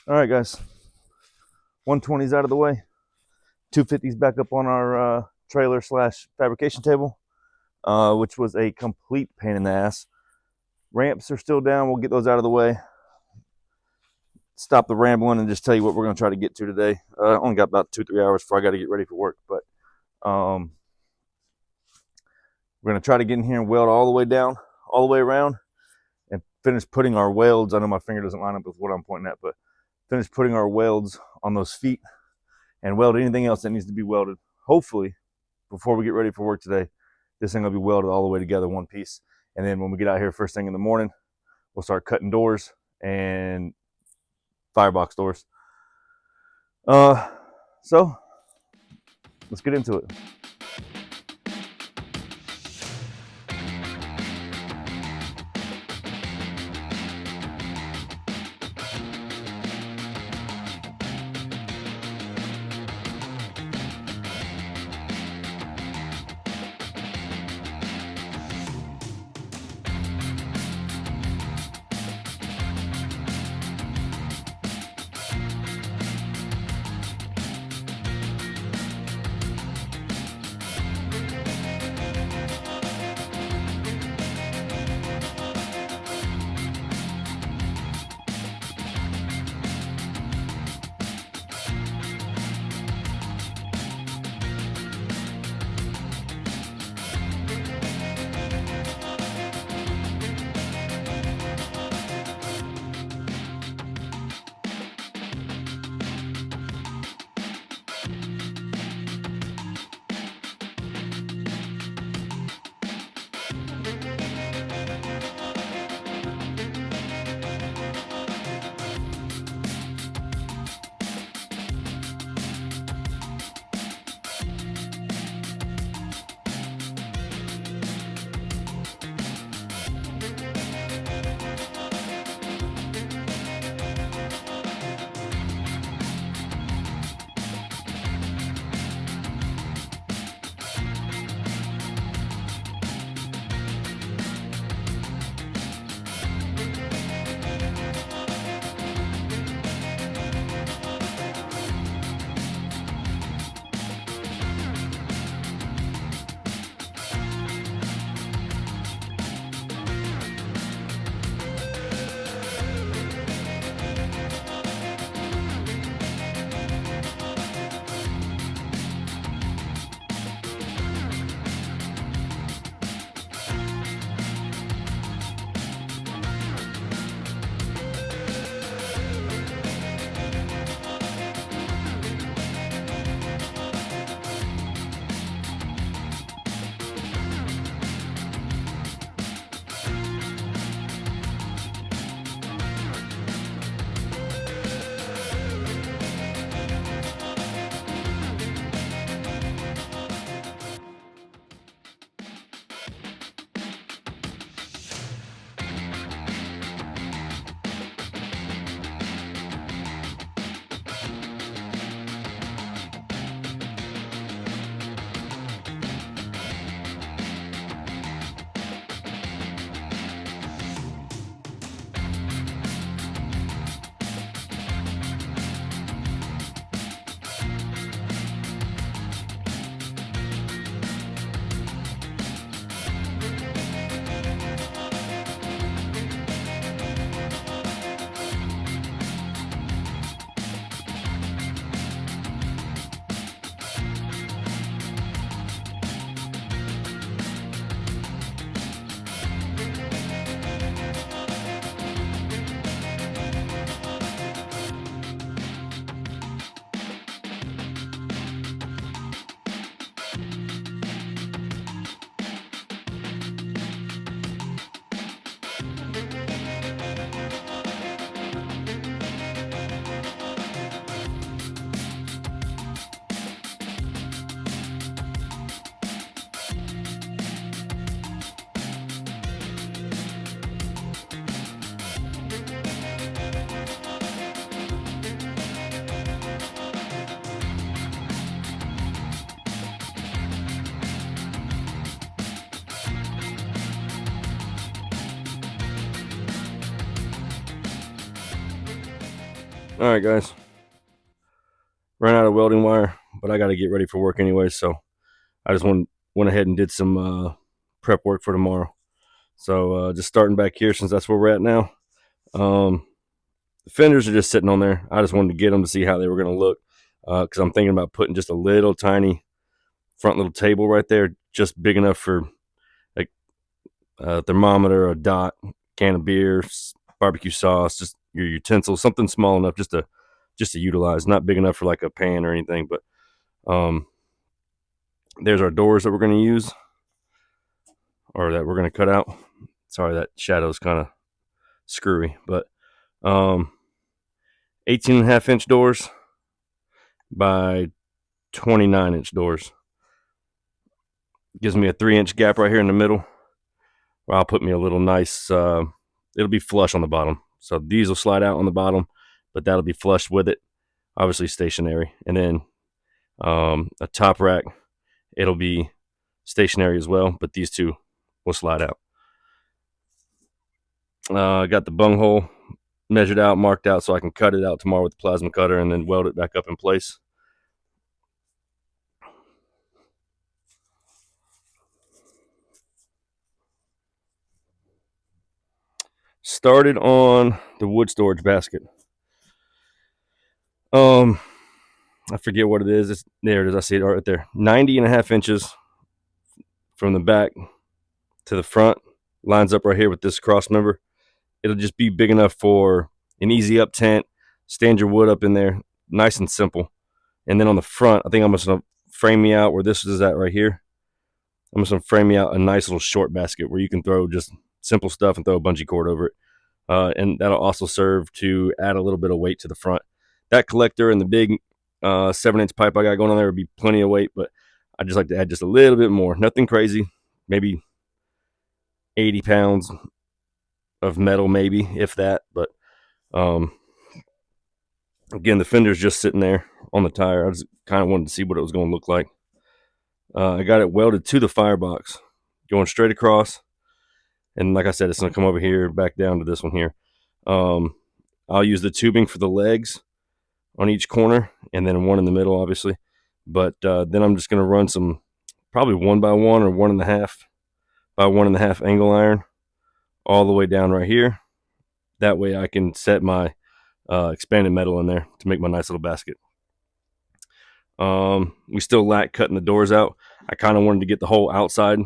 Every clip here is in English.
All right, guys. 120's out of the way. 250's back up on our trailer slash fabrication table, which was a complete pain in the ass. Ramps are still down. We'll get those out of the way. Stop the rambling and just tell you what we're going to try to get to today. I only got about 2-3 hours before I got to get ready for work, but we're going to try to get in here and weld all the way down, all the way around, and finish putting our welds. I know my finger doesn't line up with what I'm pointing at, but finish putting our welds on those feet and weld anything else that needs to be welded. Hopefully, before we get ready for work today, this thing will be welded all the way together, one piece. And then when we get out here first thing in the morning, we'll start cutting doors and firebox doors. So let's get into it. All right, guys. Ran out of welding wire, but I got to get ready for work anyway, so I just went ahead and did some prep work for tomorrow. So just starting back here since that's where we're at now. Um, the fenders are just sitting on there. I just wanted to get them to see how they were going to look because I'm thinking about putting just a little tiny front little table right there, just big enough for like a thermometer, a dot, can of beer, barbecue sauce, just your utensils, something small enough just to utilize. Not big enough for like a pan or anything, but um, there's our doors that we're going to use or that we're going to cut out. Sorry, that shadow's kind of screwy, but 18 and a half inch doors by 29-inch doors. Gives me a 3-inch gap right here in the middle where I'll put me a little nice, it'll be flush on the bottom. So these will slide out on the bottom, but that'll be flush with it, obviously stationary. And then a top rack, it'll be stationary as well, but these two will slide out. I got the bung hole measured out, marked out, so I can cut it out tomorrow with the plasma cutter and then weld it back up in place. Started on the wood storage basket. I forget what it is. There it is. I see it right there. 90 and a half inches from the back to the front. Lines up right here with this cross member. It'll just be big enough for an easy up tent. Stand your wood up in there. Nice and simple. And then on the front, I think I'm just going to frame me out where this is at right here. I'm just going to frame me out a nice little short basket where you can throw just simple stuff and throw a bungee cord over it. And that'll also serve to add a little bit of weight to the front. That collector and the big 7-inch pipe I got going on there would be plenty of weight, but I just like to add just a little bit more. Nothing crazy. Maybe 80 pounds of metal, maybe, if that. But again, the fender's just sitting there on the tire. I just kind of wanted to see what it was going to look like. I got it welded to the firebox, going straight across. And like I said, it's going to come over here, back down to this one here. I'll use the tubing for the legs on each corner and then one in the middle, obviously. But then I'm just going to run some probably 1 by 1 or 1.5 by 1.5 angle iron all the way down right here. That way I can set my expanded metal in there to make my nice little basket. We still lack cutting the doors out. I kind of wanted to get the whole outside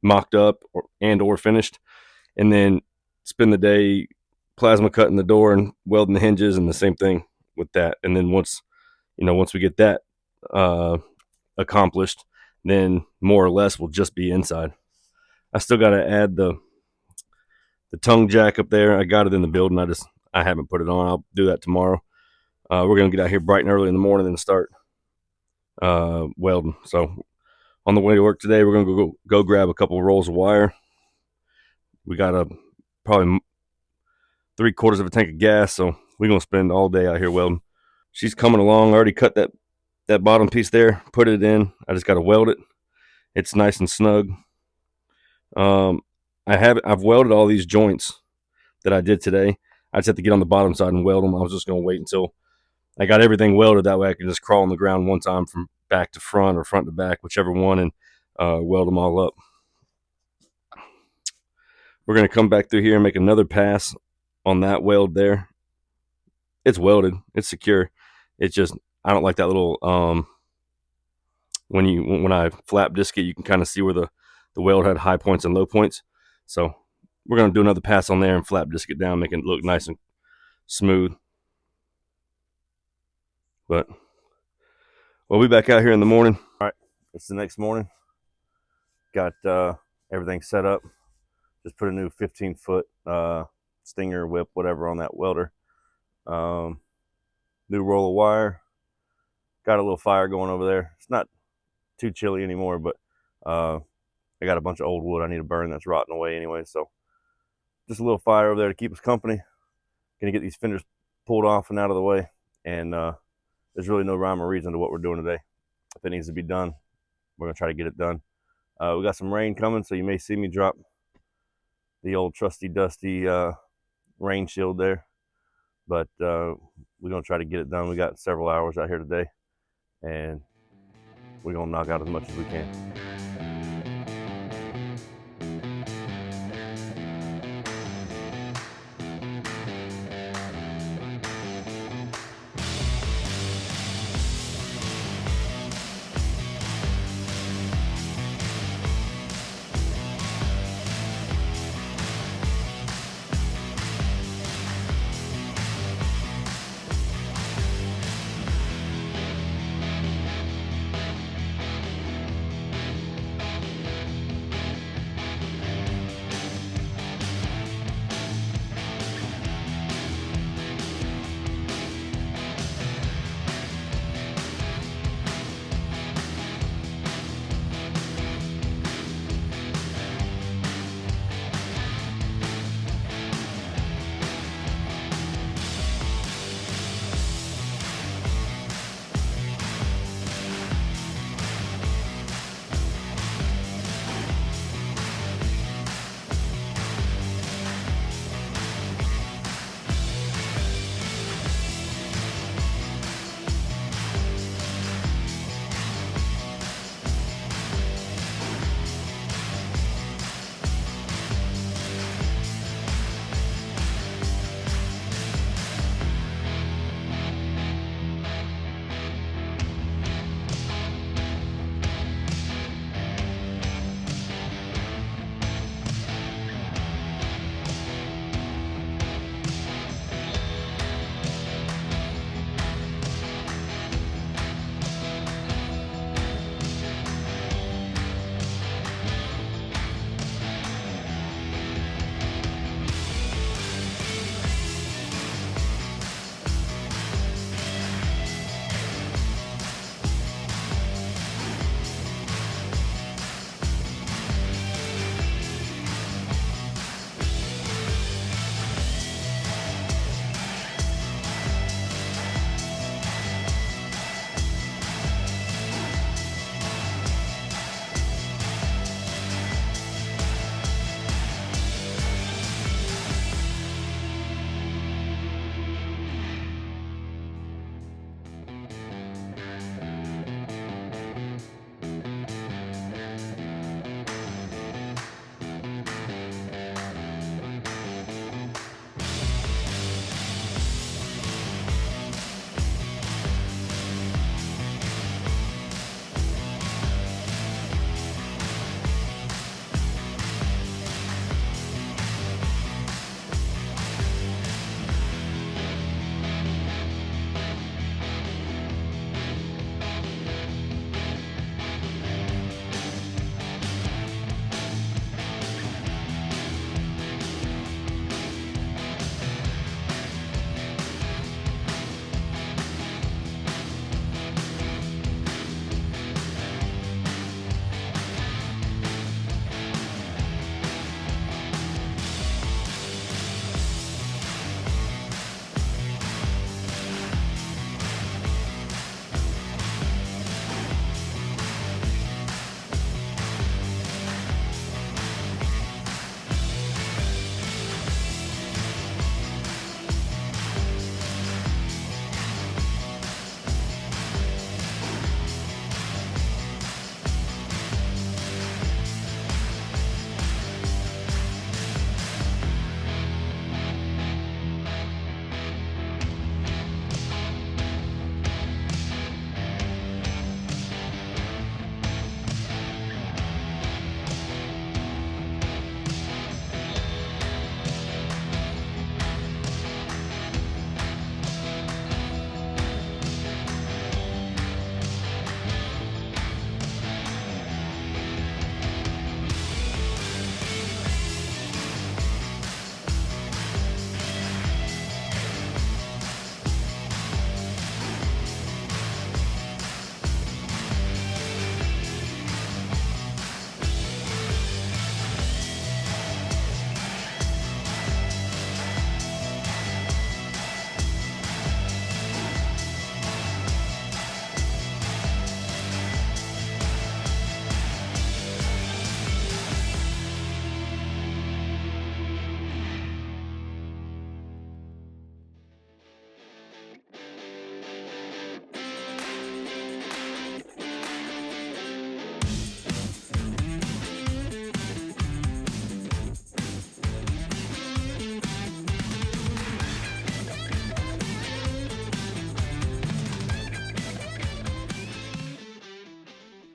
mocked up or finished, and then spend the day plasma cutting the door and welding the hinges, and the same thing with that. And then once we get that accomplished, then more or less we'll just be inside. I still got to add the tongue jack up there. I got it in the building. I haven't put it on. I'll do that tomorrow. We're gonna get out here bright and early in the morning and start welding. So on the way to work today, we're gonna go grab a couple of rolls of wire. We got probably 3/4 of a tank of gas, so we're gonna spend all day out here welding. She's coming along. I already cut that bottom piece there, put it in. I just got to weld it. It's nice and snug. I've welded all these joints that I did today. I just have to get on the bottom side and weld them. I was just going to wait until I got everything welded. That way I can just crawl on the ground one time from back to front or front to back, whichever one, and weld them all up. We're going to come back through here and make another pass on that weld there. It's welded. It's secure. It's just, I don't like that little, when I flap disc it, you can kind of see where the weld had high points and low points. So we're going to do another pass on there and flap disc it down, making it look nice and smooth. But we'll be back out here in the morning. All right, it's the next morning. Got everything set up. Just put a new 15-foot stinger, whip, whatever on that welder. New roll of wire. Got a little fire going over there. It's not too chilly anymore, but I got a bunch of old wood I need to burn that's rotting away anyway. So just a little fire over there to keep us company. Gonna get these fenders pulled off and out of the way. And there's really no rhyme or reason to what we're doing today. If it needs to be done, we're gonna try to get it done. We got some rain coming, so you may see me drop the old trusty dusty rain shield there. but we're gonna try to get it done. We got several hours out here today, and we're gonna knock out as much as we can.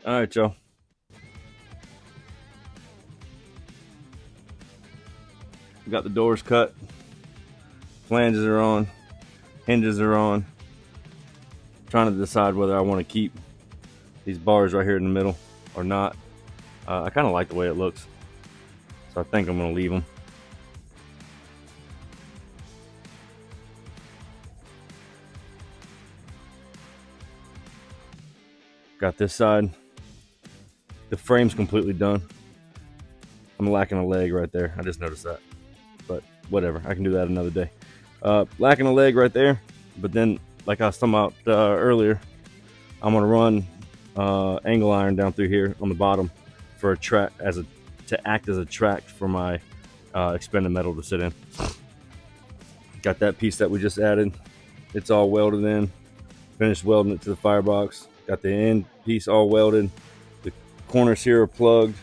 All right, y'all. We got the doors cut. Flanges are on. Hinges are on. Trying to decide whether I want to keep these bars right here in the middle or not. I kind of like the way it looks, so I think I'm going to leave them. Got this side. The frame's completely done. I'm lacking a leg right there. I just noticed that, but whatever. I can do that another day. Lacking a leg right there, but then, like I was talking about earlier, I'm gonna run angle iron down through here on the bottom for a track to act as a track for my expended metal to sit in. Got that piece that we just added. It's all welded in. Finished welding it to the firebox. Got the end piece all welded. The corners here are plugged.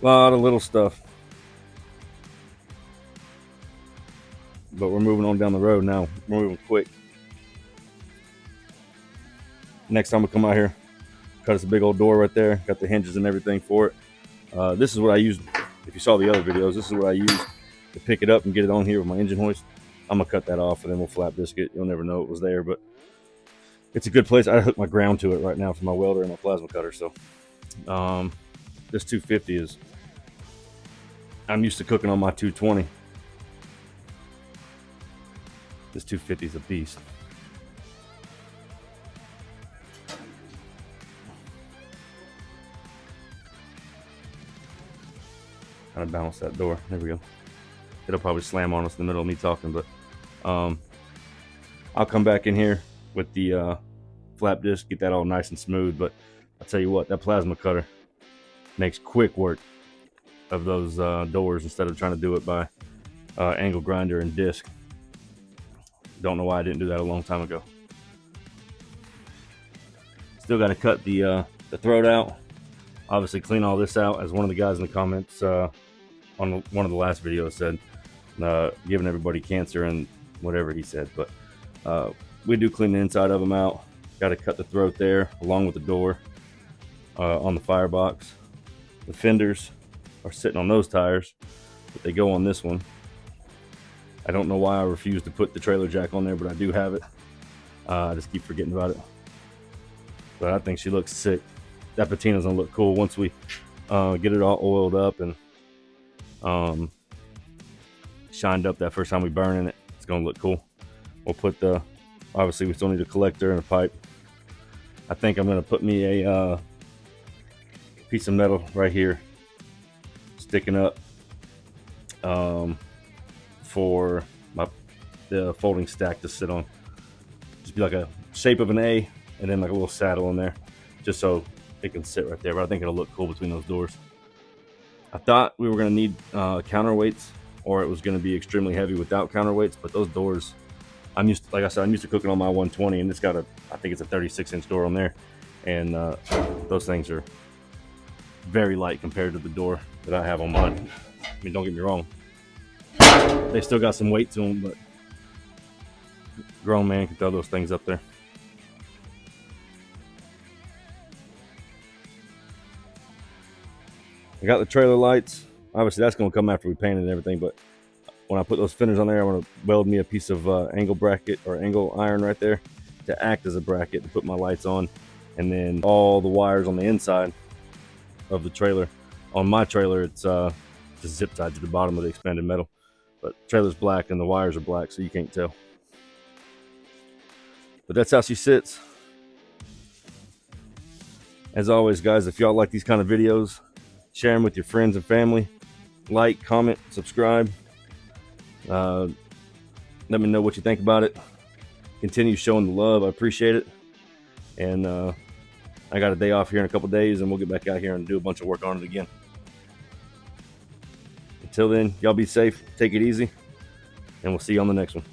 A lot of little stuff. But we're moving on down the road now. We're moving quick. Next time we come out here, cut us a big old door right there. Got the hinges and everything for it. This is what I used. If you saw the other videos, this is what I used to pick it up and get it on here with my engine hoist. I'm gonna cut that off and then we'll flap disc it. You'll never know it was there, but it's a good place. I hook my ground to it right now for my welder and my plasma cutter. So this 250 is, I'm used to cooking on my 220. This 250 is a beast. Kind of balance that door. There we go. It'll probably slam on us in the middle of me talking, but I'll come back in here with the flap disc, get that all nice and smooth. But I'll tell you what, that plasma cutter makes quick work of those doors instead of trying to do it by angle grinder and disc. Don't know why I didn't do that a long time ago. Still got to cut the throat out. Obviously clean all this out, as one of the guys in the comments on one of the last videos said, giving everybody cancer and whatever he said. But we do clean the inside of them out. Got to cut the throat there along with the door on the firebox. The fenders are sitting on those tires, but they go on this one. I don't know why I refuse to put the trailer jack on there, but I do have it. I just keep forgetting about it. But I think she looks sick. That patina's gonna look cool once we get it all oiled up and shined up that first time we burn in it. It's gonna look cool. We'll put the, obviously we still need a collector and a pipe. I think I'm gonna put me a piece of metal right here sticking up for the folding stack to sit on. Just be like a shape of an A and then like a little saddle in there, just so it can sit right there. But I think it'll look cool between those doors. I thought we were going to need counterweights, or it was going to be extremely heavy without counterweights, but those doors, I'm used to, like I said, I'm used to cooking on my 120, and it's got a, I think it's a 36-inch door on there, and those things are very light compared to the door that I have on mine. I mean, don't get me wrong, they still got some weight to them, but grown man can throw those things up there. I got the trailer lights. Obviously, that's going to come after we paint it and everything, but when I put those fenders on there, I'm going to weld me a piece of angle bracket or angle iron right there to act as a bracket to put my lights on, and then all the wires on the inside of the trailer. On my trailer, it's just zip tied to the bottom of the expanded metal, but the trailer's black and the wires are black, so you can't tell. But that's how she sits. As always, guys, if y'all like these kind of videos, share them with your friends and family. Like, comment, subscribe. Let me know what you think about it. Continue showing the love. I appreciate it. And I got a day off here in a couple days, and we'll get back out here and do a bunch of work on it again. Until then, y'all be safe. Take it easy. And we'll see you on the next one.